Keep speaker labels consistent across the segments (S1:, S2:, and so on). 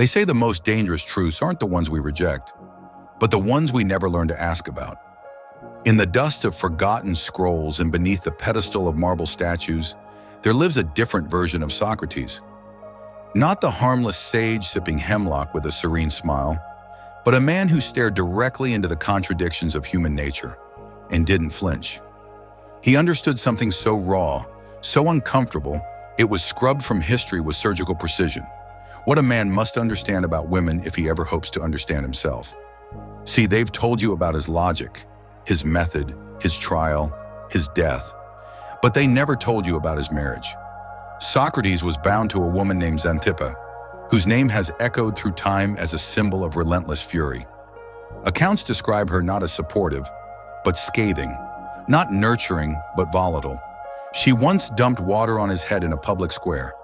S1: They say the most dangerous truths aren't the ones we reject, but the ones we never learn to ask about. In the dust of forgotten scrolls and beneath the pedestal of marble statues, there lives a different version of Socrates. Not the harmless sage sipping hemlock with a serene smile, but a man who stared directly into the contradictions of human nature and didn't flinch. He understood something so raw, so uncomfortable, it was scrubbed from history with surgical precision. What a man must understand about women if he ever hopes to understand himself. See, they've told you about his logic, his method, his trial, his death, but they never told you about his marriage. Socrates was bound to a woman named Xanthippe, whose name has echoed through time as a symbol of relentless fury. Accounts describe her not as supportive, but scathing, not nurturing, but volatile. She once dumped water on his head in a public square.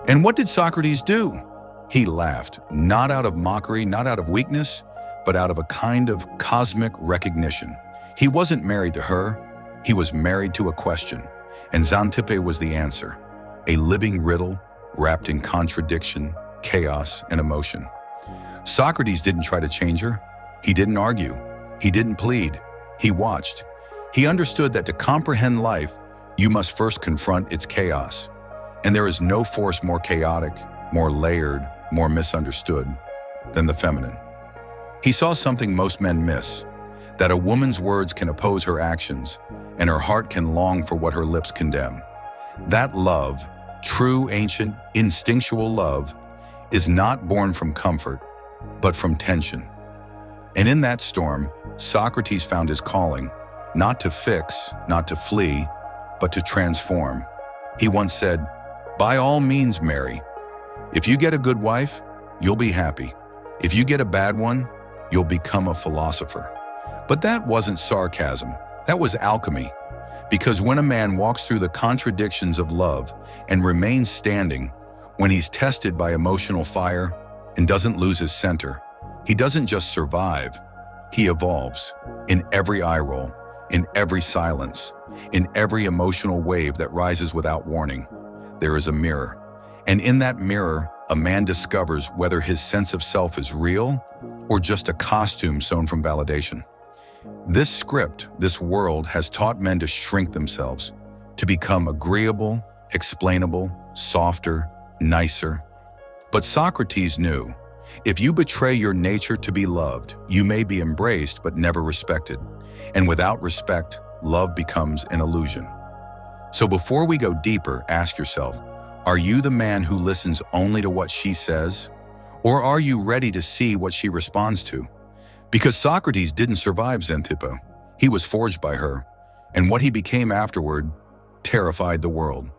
S1: And what did Socrates do? He laughed, not out of mockery, not out of weakness, but out of a kind of cosmic recognition. He wasn't married to her, he was married to a question, and Xanthippe was the answer, a living riddle wrapped in contradiction, chaos, and emotion. Socrates didn't try to change her. He didn't argue. He didn't plead. He watched. He understood that to comprehend life, you must first confront its chaos. And there is no force more chaotic, more layered, more misunderstood than the feminine. He saw something most men miss, that a woman's words can oppose her actions, and her heart can long for what her lips condemn. That love, true, ancient, instinctual love, is not born from comfort, but from tension. And in that storm, Socrates found his calling, not to fix, not to flee, but to transform. He once said, "By all means, marry. If you get a good wife, you'll be happy. If you get a bad one, you'll become a philosopher." But that wasn't sarcasm, that was alchemy. Because when a man walks through the contradictions of love and remains standing, when he's tested by emotional fire and doesn't lose his center, he doesn't just survive, he evolves. In every eye roll, in every silence, in every emotional wave that rises without warning, there is a mirror. And in that mirror, a man discovers whether his sense of self is real or just a costume sewn from validation. This script, this world, has taught men to shrink themselves, to become agreeable, explainable, softer, nicer. But Socrates knew, if you betray your nature to be loved, you may be embraced but never respected. And without respect, love becomes an illusion. So before we go deeper, ask yourself, are you the man who listens only to what she says? Or are you ready to see what she responds to? Because Socrates didn't survive Xanthippe. He was forged by her, and what he became afterward terrified the world.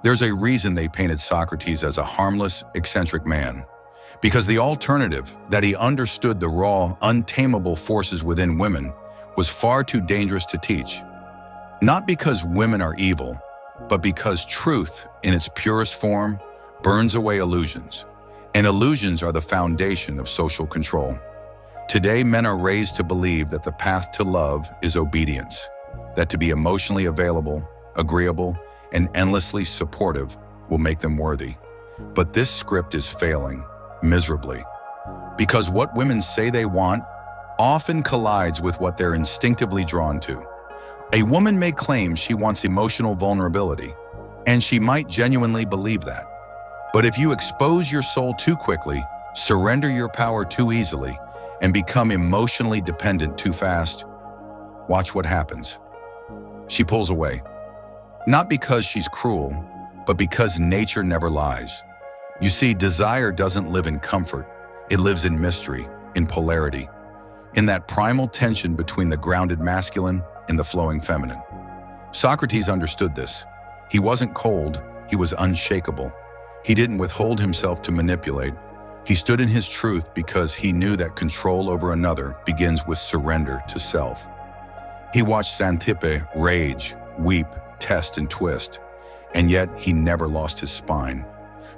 S1: There's a reason they painted Socrates as a harmless, eccentric man. Because the alternative, that he understood the raw, untamable forces within women, was far too dangerous to teach. Not because women are evil, but because truth, in its purest form, burns away illusions. And illusions are the foundation of social control. Today, men are raised to believe that the path to love is obedience, that to be emotionally available, agreeable, and endlessly supportive will make them worthy. But this script is failing, miserably. Because what women say they want often collides with what they're instinctively drawn to. A woman may claim she wants emotional vulnerability, and she might genuinely believe that. But if you expose your soul too quickly, surrender your power too easily, and become emotionally dependent too fast, watch what happens. She pulls away. Not because she's cruel, but because nature never lies. You see, desire doesn't live in comfort. It lives in mystery, in polarity, in that primal tension between the grounded masculine and the flowing feminine. Socrates understood this. He wasn't cold, he was unshakable. He didn't withhold himself to manipulate. He stood in his truth because he knew that control over another begins with surrender to self. He watched Xanthippe rage, weep, test, and twist, and yet he never lost his spine.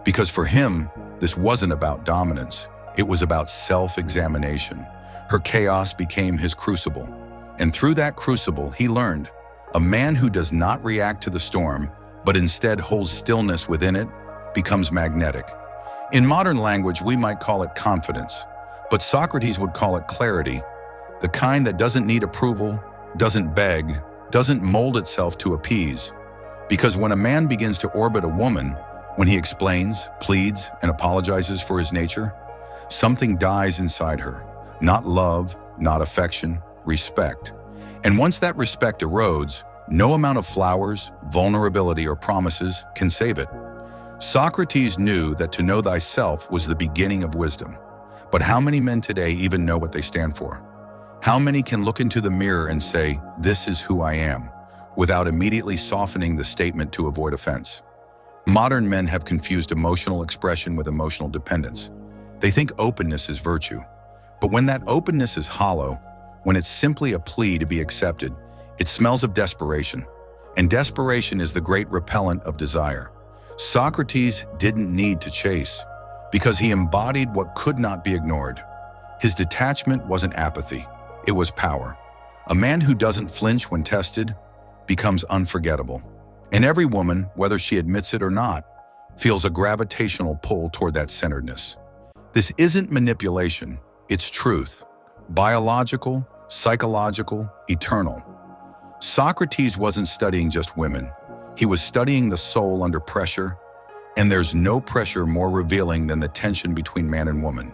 S1: Because for him, this wasn't about dominance. It was about self-examination. Her chaos became his crucible. And through that crucible, he learned, a man who does not react to the storm but instead holds stillness within it, becomes magnetic. In modern language, we might call it confidence, but Socrates would call it clarity, the kind that doesn't need approval, doesn't beg, doesn't mold itself to appease. Because when a man begins to orbit a woman, when he explains, pleads, and apologizes for his nature, something dies inside her. Not love, not affection, respect. And once that respect erodes, no amount of flowers, vulnerability, or promises can save it. Socrates knew that to know thyself was the beginning of wisdom. But how many men today even know what they stand for? How many can look into the mirror and say, "This is who I am," without immediately softening the statement to avoid offense? Modern men have confused emotional expression with emotional dependence. They think openness is virtue. But when that openness is hollow, when it's simply a plea to be accepted, it smells of desperation. And desperation is the great repellent of desire. Socrates didn't need to chase, because he embodied what could not be ignored. His detachment wasn't apathy, it was power. A man who doesn't flinch when tested becomes unforgettable. And every woman, whether she admits it or not, feels a gravitational pull toward that centeredness. This isn't manipulation, it's truth. Biological, psychological, eternal. Socrates wasn't studying just women. He was studying the soul under pressure, and there's no pressure more revealing than the tension between man and woman.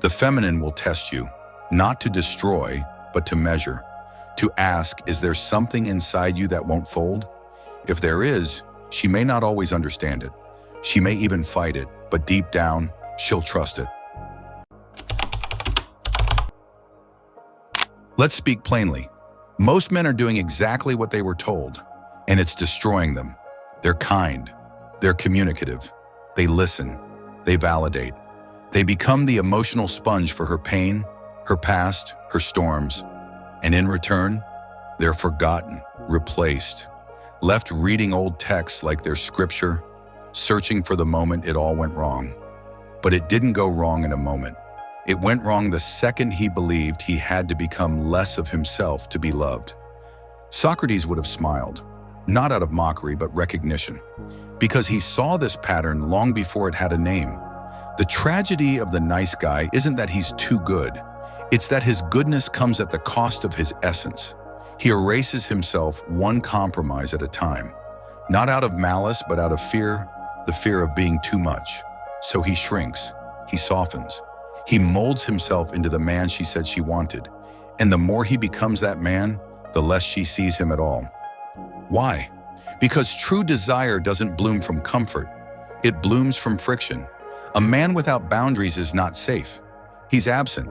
S1: The feminine will test you, not to destroy, but to measure. To ask, is there something inside you that won't fold? If there is, she may not always understand it. She may even fight it, but deep down, she'll trust it. Let's speak plainly. Most men are doing exactly what they were told, and it's destroying them. They're kind. They're communicative. They listen. They validate. They become the emotional sponge for her pain, her past, her storms. And in return, they're forgotten, replaced, left reading old texts like they're scripture, searching for the moment it all went wrong. But it didn't go wrong in a moment. It went wrong the second he believed he had to become less of himself to be loved. Socrates would have smiled, not out of mockery but recognition, because he saw this pattern long before it had a name. The tragedy of the nice guy isn't that he's too good. It's that his goodness comes at the cost of his essence. He erases himself one compromise at a time, not out of malice but out of fear, the fear of being too much. So he shrinks, he softens, he molds himself into the man she said she wanted. And the more he becomes that man, the less she sees him at all. Why? Because true desire doesn't bloom from comfort. It blooms from friction. A man without boundaries is not safe. He's absent.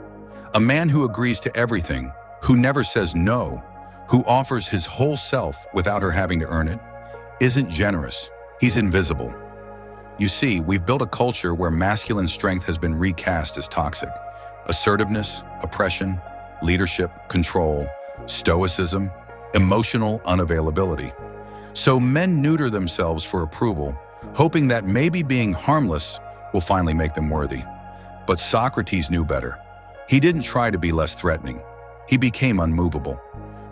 S1: A man who agrees to everything, who never says no, who offers his whole self without her having to earn it, isn't generous. He's invisible. You see, we've built a culture where masculine strength has been recast as toxic. Assertiveness, oppression, leadership, control, stoicism, emotional unavailability. So men neuter themselves for approval, hoping that maybe being harmless will finally make them worthy. But Socrates knew better. He didn't try to be less threatening. He became unmovable.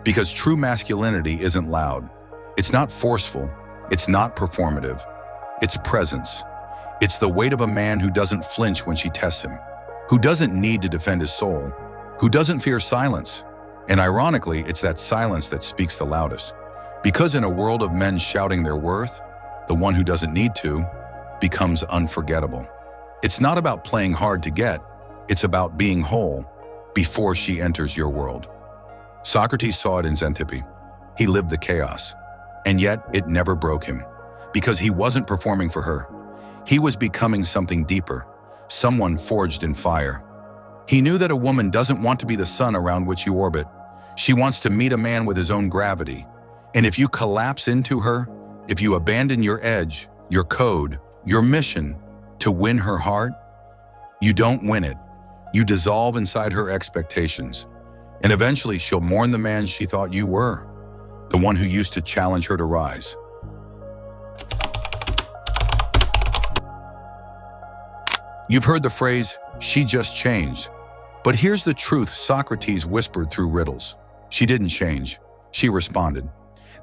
S1: Because true masculinity isn't loud. It's not forceful. It's not performative. It's presence. It's the weight of a man who doesn't flinch when she tests him, who doesn't need to defend his soul, who doesn't fear silence. And ironically, it's that silence that speaks the loudest. Because in a world of men shouting their worth, the one who doesn't need to becomes unforgettable. It's not about playing hard to get. It's about being whole before she enters your world. Socrates saw it in Xanthippe. He lived the chaos, and yet it never broke him. Because he wasn't performing for her. He was becoming something deeper, someone forged in fire. He knew that a woman doesn't want to be the sun around which you orbit. She wants to meet a man with his own gravity. And if you collapse into her, if you abandon your edge, your code, your mission to win her heart, you don't win it. You dissolve inside her expectations. And eventually she'll mourn the man she thought you were, the one who used to challenge her to rise. You've heard the phrase, "she just changed." But here's the truth Socrates whispered through riddles. She didn't change. She responded.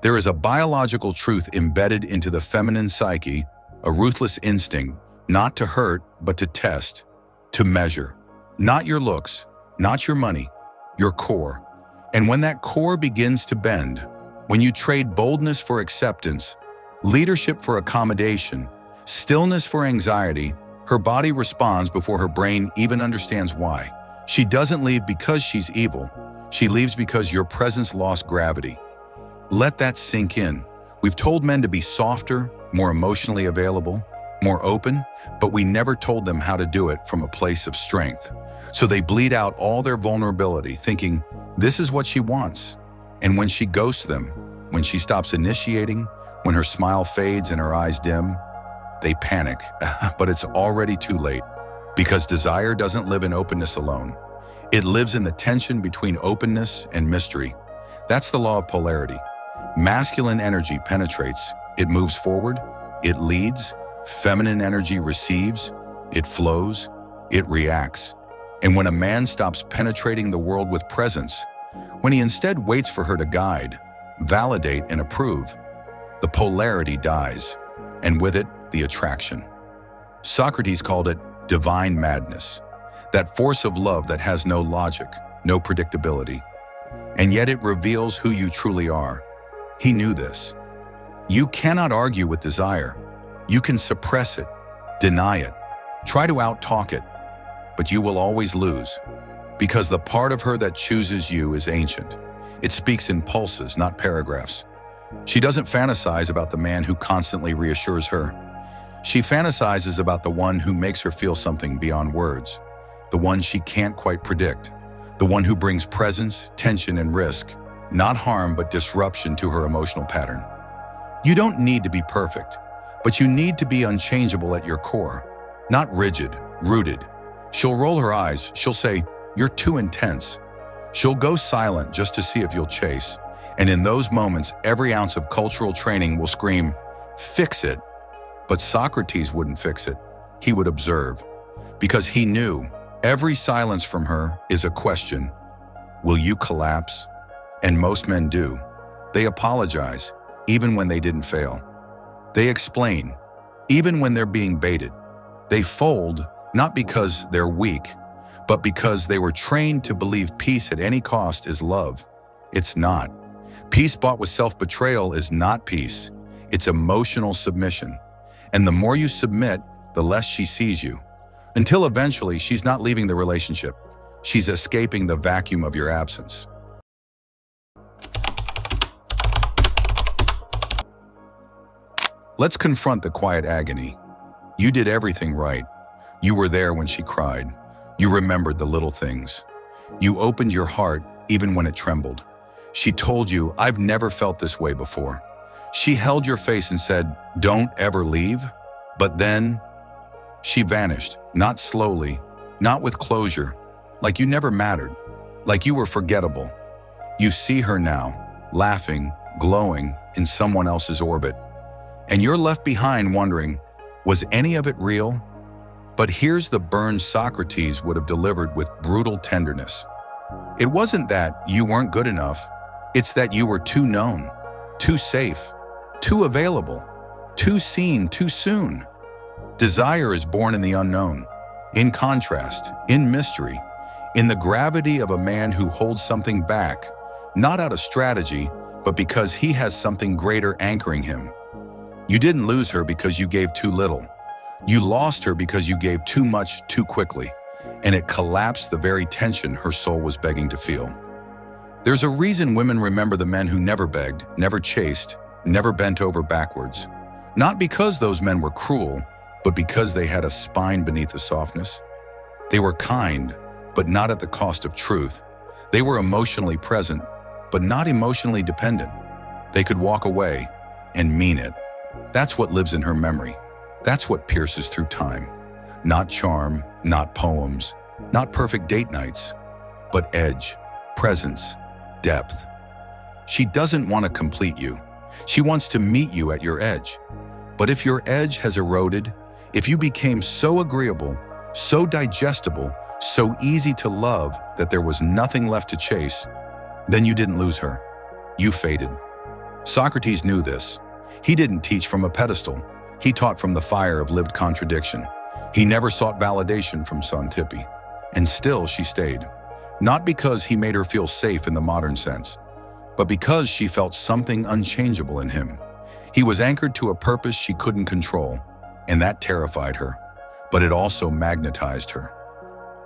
S1: There is a biological truth embedded into the feminine psyche, a ruthless instinct, not to hurt, but to test, to measure. Not your looks, not your money, your core. And when that core begins to bend, when you trade boldness for acceptance, leadership for accommodation, stillness for anxiety, her body responds before her brain even understands why. She doesn't leave because she's evil. She leaves because your presence lost gravity. Let that sink in. We've told men to be softer, more emotionally available, more open, but we never told them how to do it from a place of strength. So they bleed out all their vulnerability, thinking, this is what she wants. And when she ghosts them, when she stops initiating, when her smile fades and her eyes dim, they panic. But it's already too late, because desire doesn't live in openness alone. It lives in the tension between openness and mystery. That's the law of polarity. Masculine energy penetrates, it moves forward, it leads. Feminine energy receives, it flows, it reacts. And when a man stops penetrating the world with presence, when he instead waits for her to guide, validate, and approve, the polarity dies, and with it, the attraction. Socrates called it divine madness, that force of love that has no logic, no predictability, and yet it reveals who you truly are. He knew this. You cannot argue with desire. You can suppress it, deny it, try to out-talk it, but you will always lose, because the part of her that chooses you is ancient. It speaks in pulses, not paragraphs. She doesn't fantasize about the man who constantly reassures her. She fantasizes about the one who makes her feel something beyond words, the one she can't quite predict, the one who brings presence, tension, and risk, not harm but disruption to her emotional pattern. You don't need to be perfect, but you need to be unchangeable at your core, not rigid, rooted. She'll roll her eyes, she'll say, "You're too intense." She'll go silent just to see if you'll chase. And in those moments, every ounce of cultural training will scream, "Fix it." But Socrates wouldn't fix it. He would observe, because he knew every silence from her is a question. Will you collapse? And most men do. They apologize, even when they didn't fail. They explain, even when they're being baited. They fold, not because they're weak, but because they were trained to believe peace at any cost is love. It's not. Peace bought with self-betrayal is not peace. It's emotional submission. And the more you submit, the less she sees you. Until eventually, she's not leaving the relationship. She's escaping the vacuum of your absence. Let's confront the quiet agony. You did everything right. You were there when she cried. You remembered the little things. You opened your heart even when it trembled. She told you, "I've never felt this way before." She held your face and said, "Don't ever leave." But then she vanished, not slowly, not with closure, like you never mattered, like you were forgettable. You see her now, laughing, glowing in someone else's orbit. And you're left behind wondering, was any of it real? But here's the burn Socrates would have delivered with brutal tenderness. It wasn't that you weren't good enough. It's that you were too known, too safe, too available, too seen too soon. Desire is born in the unknown, in contrast, in mystery, in the gravity of a man who holds something back, not out of strategy, but because he has something greater anchoring him. You didn't lose her because you gave too little. You lost her because you gave too much too quickly, and it collapsed the very tension her soul was begging to feel. There's a reason women remember the men who never begged, never chased, never bent over backwards. Not because those men were cruel, but because they had a spine beneath the softness. They were kind, but not at the cost of truth. They were emotionally present, but not emotionally dependent. They could walk away and mean it. That's what lives in her memory. That's what pierces through time. Not charm, not poems, not perfect date nights, but edge, presence, depth. She doesn't want to complete you. She wants to meet you at your edge. But if your edge has eroded, if you became so agreeable, so digestible, so easy to love that there was nothing left to chase, then you didn't lose her. You faded. Socrates knew this. He didn't teach from a pedestal. He taught from the fire of lived contradiction. He never sought validation from Xanthippe. And still she stayed. Not because he made her feel safe in the modern sense, but because she felt something unchangeable in him. He was anchored to a purpose she couldn't control, and that terrified her, but it also magnetized her.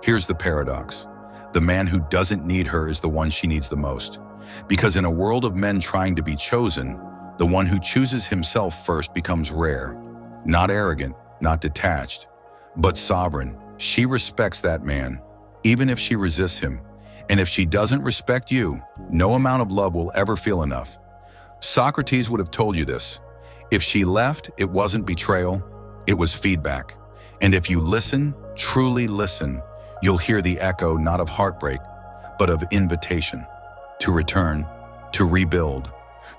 S1: Here's the paradox. The man who doesn't need her is the one she needs the most. Because in a world of men trying to be chosen, the one who chooses himself first becomes rare. Not arrogant, not detached, but sovereign. She respects that man, even if she resists him. And if she doesn't respect you, no amount of love will ever feel enough. Socrates would have told you this. If she left, it wasn't betrayal, it was feedback. And if you listen, truly listen, you'll hear the echo not of heartbreak, but of invitation. To return, to rebuild,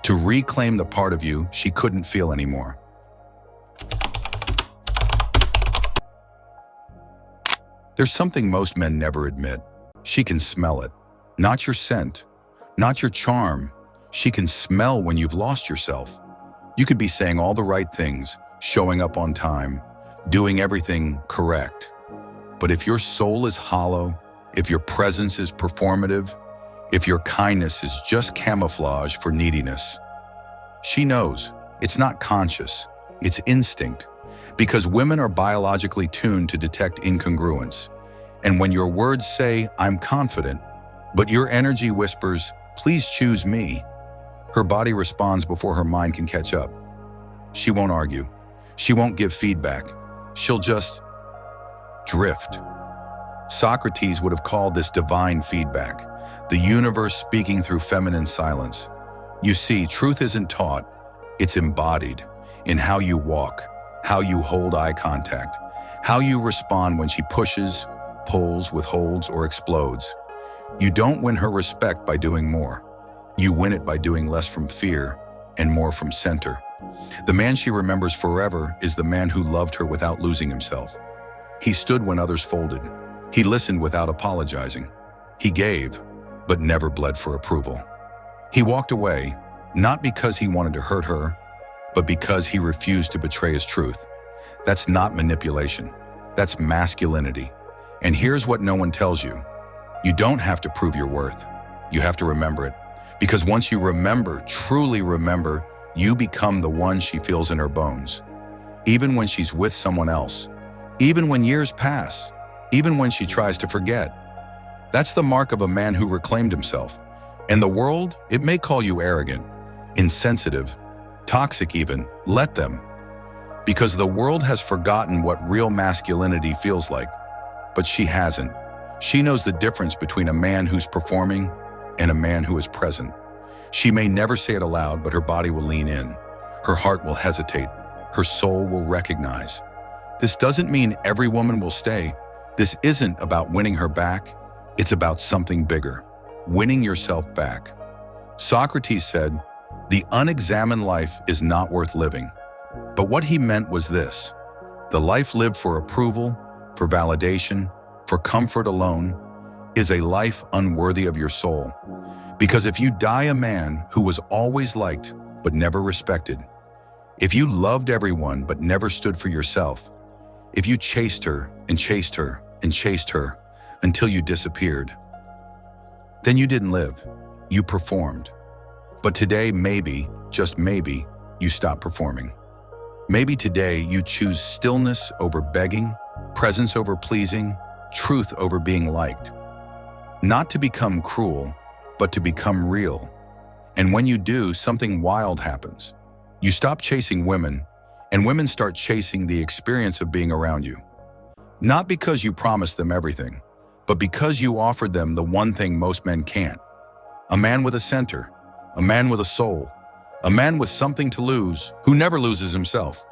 S1: to reclaim the part of you she couldn't feel anymore. There's something most men never admit. She can smell it. Not your scent, not your charm. She can smell when you've lost yourself. You could be saying all the right things, showing up on time, doing everything correct. But if your soul is hollow, if your presence is performative, if your kindness is just camouflage for neediness, she knows. It's not conscious, it's instinct. Because women are biologically tuned to detect incongruence. And when your words say, "I'm confident," but your energy whispers, "Please choose me," her body responds before her mind can catch up. She won't argue. She won't give feedback. She'll just drift. Socrates would have called this divine feedback, the universe speaking through feminine silence. You see, truth isn't taught, it's embodied in how you walk, how you hold eye contact, how you respond when she pushes, pulls, withholds, or explodes. You don't win her respect by doing more. You win it by doing less from fear and more from center. The man she remembers forever is the man who loved her without losing himself. He stood when others folded. He listened without apologizing. He gave, but never bled for approval. He walked away, not because he wanted to hurt her, but because he refused to betray his truth. That's not manipulation. That's masculinity. And here's what no one tells you. You don't have to prove your worth. You have to remember it. Because once you remember, truly remember, you become the one she feels in her bones. Even when she's with someone else. Even when years pass. Even when she tries to forget. That's the mark of a man who reclaimed himself. And the world, it may call you arrogant, insensitive, toxic even. Let them. Because the world has forgotten what real masculinity feels like. But she hasn't. She knows the difference between a man who's performing and a man who is present. She may never say it aloud, but her body will lean in. Her heart will hesitate. Her soul will recognize. This doesn't mean every woman will stay. This isn't about winning her back. It's about something bigger. Winning yourself back. Socrates said, "The unexamined life is not worth living." But what he meant was this: the life lived for approval, for validation, for comfort alone, is a life unworthy of your soul. Because if you die a man who was always liked but never respected, if you loved everyone but never stood for yourself, if you chased her and chased her and chased her until you disappeared, then you didn't live, you performed. But today, maybe, just maybe, you stop performing. Maybe today you choose stillness over begging, presence over pleasing, truth over being liked. Not to become cruel, but to become real. And when you do, something wild happens. You stop chasing women, and women start chasing the experience of being around you. Not because you promised them everything, but because you offered them the one thing most men can't. A man with a center, a man with a soul, a man with something to lose who never loses himself.